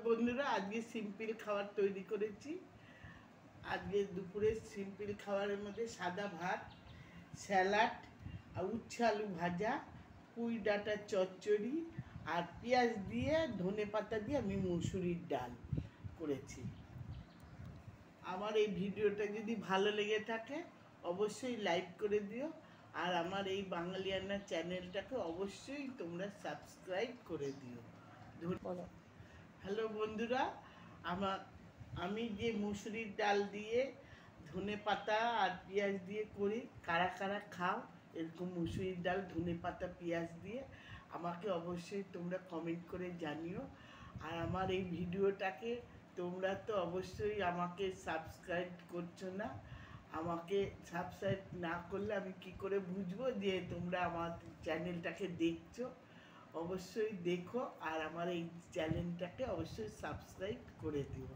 বন্ধুরা, আজকে সিম্পল খাবার তৈরি করেছি। আজকে দুপুরে সিম্পল খাবারের মধ্যে সাদা ভাত, স্যালাড, উচ্ছে আলু ভাজা, পুঁই ডাঁটা চচ্চড়ি আর পেঁয়াজ দিয়ে ধনে পাতা দিয়ে আমি মুসুরির ডাল করেছি। আমার এই ভিডিওটা যদি ভালো লেগে থাকে অবশ্যই লাইক করে দিও, আর আমার এই বাঙালিয়ানা চ্যানেলটাকে অবশ্যই তোমরা সাবস্ক্রাইব করে দিও। হ্যালো বন্ধুরা, আমি যে মুসুরির ডাল দিয়ে ধনে পাতা আর পেঁয়াজ দিয়ে করি, কারা কারা খাও এরকম মুসুরির ডাল ধনে পাতা পেঁয়াজ দিয়ে, আমাকে অবশ্যই তোমরা কমেন্ট করে জানিও। আর আমার এই ভিডিওটাকে তোমরা তো অবশ্যই আমাকে সাবস্ক্রাইব করছো না। আমাকে সাবস্ক্রাইব না করলে আমি কি করে বুঝবো যে তোমরা আমার চ্যানেলটাকে দেখছো। অবশ্যই দেখো আর আমার এই চ্যানেলটাকে অবশ্যই সাবস্ক্রাইব করে দিও।